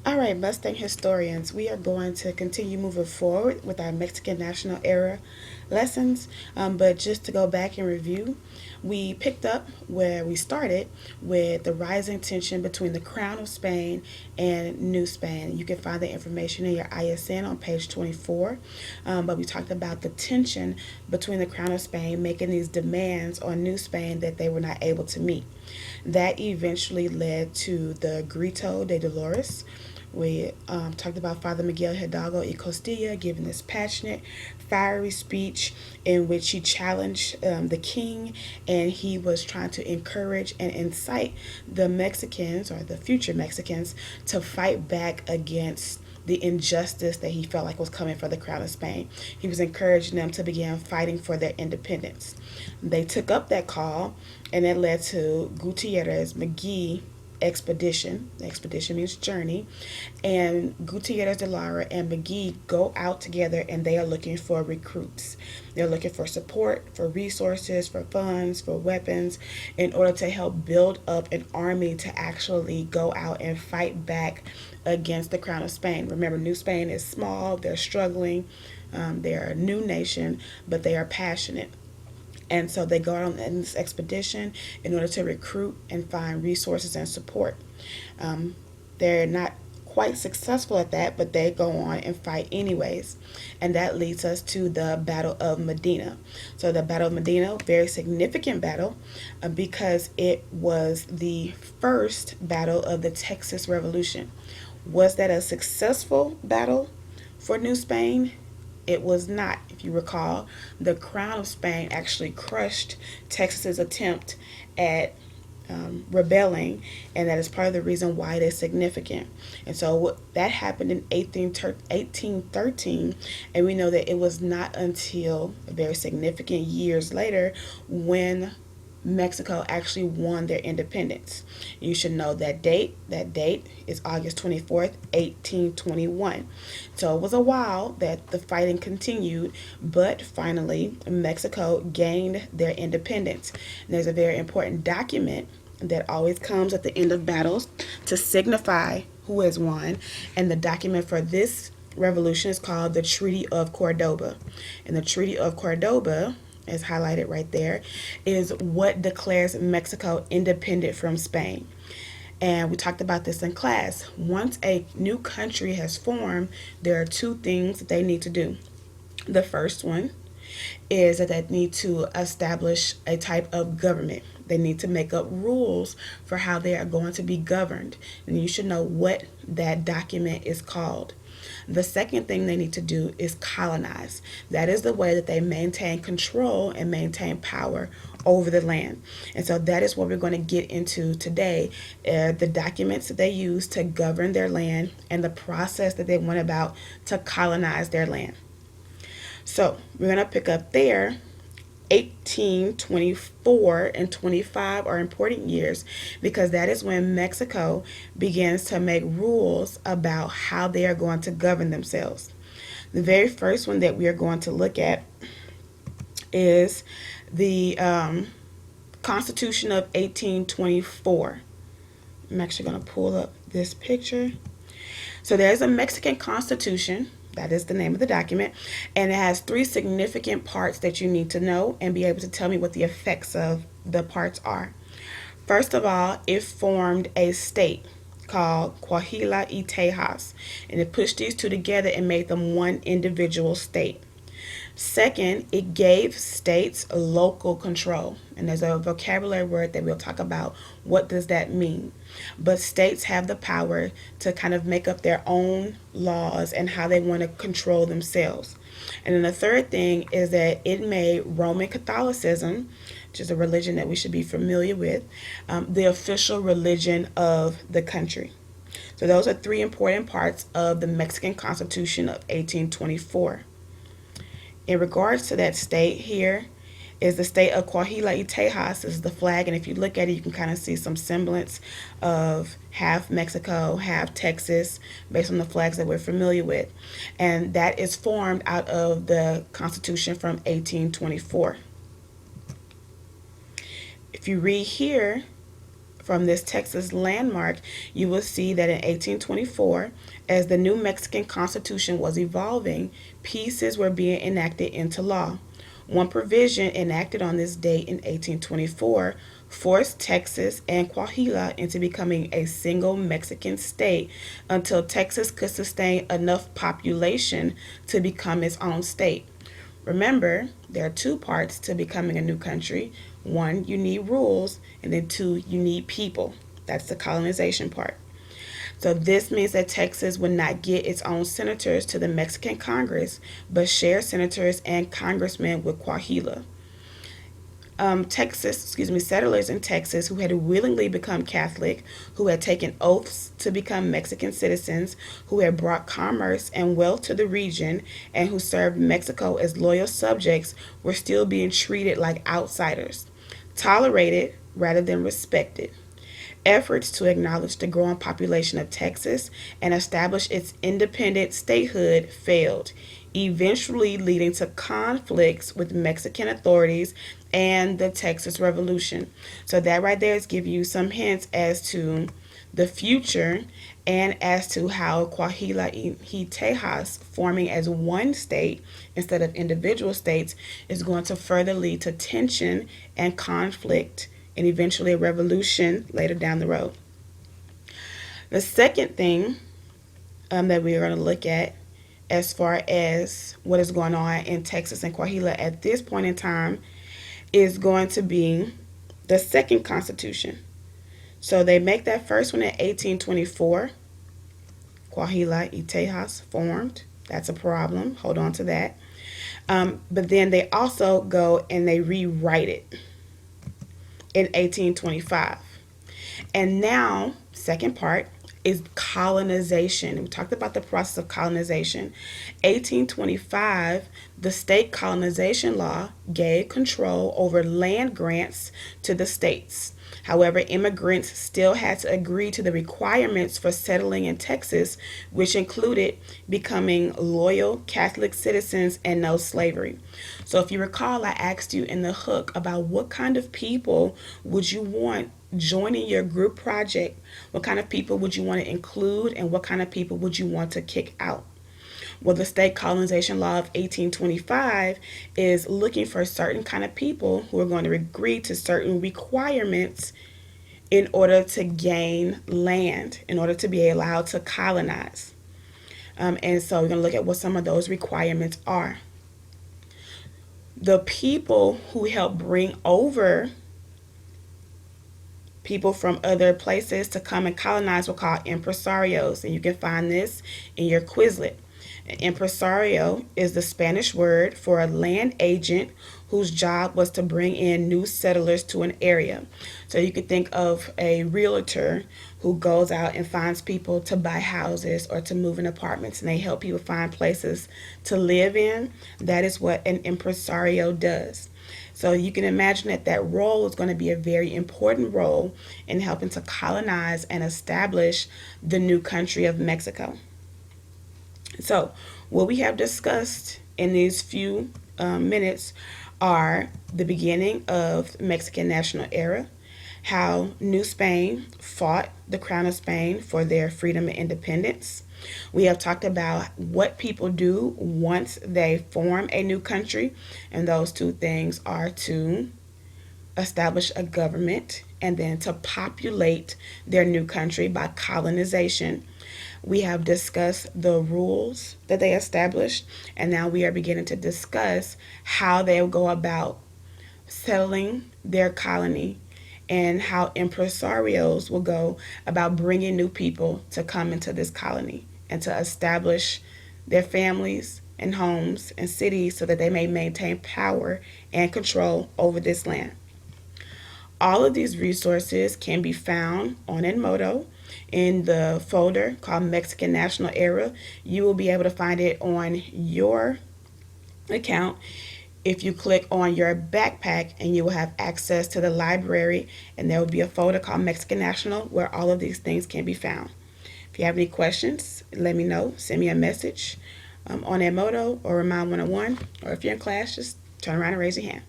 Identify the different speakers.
Speaker 1: All right, Mustang historians, we are going to continue moving forward with our Mexican National Era lessons. But just to go back and review, we picked up where we started with the rising tension between the Crown of Spain and New Spain. You can find the information in your ISN on page 24. But we talked about the tension between the Crown of Spain making these demands on New Spain that they were not able to meet. That eventually led to the Grito de Dolores. We talked about Father Miguel Hidalgo y Costilla giving this passionate, fiery speech in which he challenged the king, and he was trying to encourage and incite the Mexicans, or the future Mexicans, to fight back against the injustice that he felt like was coming for the crown of Spain. He was encouraging them to begin fighting for their independence. They took up that call, and it led to Gutierrez McGee expedition. Expedition means journey. And Gutierrez de Lara and McGee go out together, and they are looking for recruits. They're looking for support, for resources, for funds, for weapons, in order to help build up an army to actually go out and fight back against the crown of Spain. Remember, New Spain is small, they're struggling, they're a new nation, but they are passionate. And so they go out on this expedition in order to recruit and find resources and support. They're not quite successful at that, but they go on and fight anyways. And that leads us to the Battle of Medina. So the Battle of Medina, very significant battle, because it was the first battle of the Texas Revolution. Was that a successful battle for New Spain? It was not. If you recall, the Crown of Spain actually crushed Texas's attempt at rebelling, and that is part of the reason why it is significant. And so that happened in 1813, and we know that it was not until very significant years later when Mexico actually won their independence. You should know that date. That date is August 24th, 1821. So it was a while that the fighting continued, but finally Mexico gained their independence. And there's a very important document that always comes at the end of battles to signify who has won. And the document for this revolution is called the Treaty of Cordoba. And the Treaty of Cordoba, is highlighted right there, is what declares Mexico independent from Spain. And we talked about this in class. Once a new country has formed, there are two things that they need to do. The first one is that they need to establish a type of government. They need to make up rules for how they are going to be governed. And you should know what that document is called. The second thing they need to do is colonize. That is the way that they maintain control and maintain power over the land. And so that is what we're going to get into today, the documents that they use to govern their land and the process that they went about to colonize their land. So we're going to pick up there. 1824 and 25 are important years because that is when Mexico begins to make rules about how they are going to govern themselves. The very first one that we are going to look at is the Constitution of 1824. I'm actually going to pull up this picture. So there's a Mexican Constitution. That is the name of the document. And it has three significant parts that you need to know and be able to tell me what the effects of the parts are. First of all, it formed a state called Coahuila y Tejas. And it pushed these two together and made them one individual state. Second, it gave states local control. And there's a vocabulary word that we'll talk about. What does that mean? But states have the power to kind of make up their own laws and how they want to control themselves. And then the third thing is that it made Roman Catholicism, which is a religion that we should be familiar with, the official religion of the country. So those are three important parts of the Mexican Constitution of 1824. In regards to that state, here is the state of Coahuila y Tejas. This is the flag, and if you look at it, you can kind of see some semblance of half Mexico, half Texas, based on the flags that we're familiar with. And that is formed out of the Constitution from 1824. If you read here, from this Texas landmark, you will see that in 1824, as the new Mexican Constitution was evolving, pieces were being enacted into law. One provision enacted on this date in 1824 forced Texas and Coahuila into becoming a single Mexican state until Texas could sustain enough population to become its own state. Remember, there are two parts to becoming a new country. One, you need rules, and then two, you need people. That's the colonization part. So this means that Texas would not get its own senators to the Mexican Congress, but share senators and congressmen with Coahuila. Settlers in Texas who had willingly become Catholic, who had taken oaths to become Mexican citizens, who had brought commerce and wealth to the region, and who served Mexico as loyal subjects were still being treated like outsiders, tolerated rather than respected. Efforts to acknowledge the growing population of Texas and establish its independent statehood failed, eventually leading to conflicts with Mexican authorities and the Texas Revolution. So that right there is give you some hints as to the future and as to how Coahuila y Tejas forming as one state instead of individual states is going to further lead to tension and conflict and eventually a revolution later down the road. The second thing that we are going to look at as far as what is going on in Texas and Coahuila at this point in time is going to be the second constitution. So they make that first one in 1824. Coahuila y Tejas formed. That's a problem. Hold on to that. But then they also go and they rewrite it in 1825. And now, second part is colonization. We talked about the process of colonization. 1825, the state colonization law gave control over land grants to the states. However, immigrants still had to agree to the requirements for settling in Texas, which included becoming loyal Catholic citizens and no slavery. So if you recall, I asked you in the hook about what kind of people would you want joining your group project, what kind of people would you want to include, and what kind of people would you want to kick out. Well, the state colonization law of 1825 is looking for certain kind of people who are going to agree to certain requirements in order to gain land, in order to be allowed to colonize. And so we're going to look at what some of those requirements are. The people who help bring over people from other places to come and colonize were called impresarios, and you can find this in your Quizlet. An impresario is the Spanish word for a land agent whose job was to bring in new settlers to an area. So you could think of a realtor who goes out and finds people to buy houses or to move in apartments, and they help people find places to live in. That is what an impresario does. So you can imagine that that role is going to be a very important role in helping to colonize and establish the new country of Mexico. So what we have discussed in these few minutes are the beginning of Mexican national era, how New Spain fought the Crown of Spain for their freedom and independence. We have talked about what people do once they form a new country, and those two things are to establish a government and then to populate their new country by colonization. We have discussed the rules that they established, and now we are beginning to discuss how they will go about settling their colony and how impresarios will go about bringing new people to come into this colony and to establish their families and homes and cities so that they may maintain power and control over this land. All of these resources can be found on Edmodo in the folder called Mexican National Era. You will be able to find it on your account if you click on your backpack, and you will have access to the library, and there will be a folder called Mexican National where all of these things can be found. If you have any questions, let me know. Send me a message on Edmodo or Remind 101, or if you're in class, just turn around and raise your hand.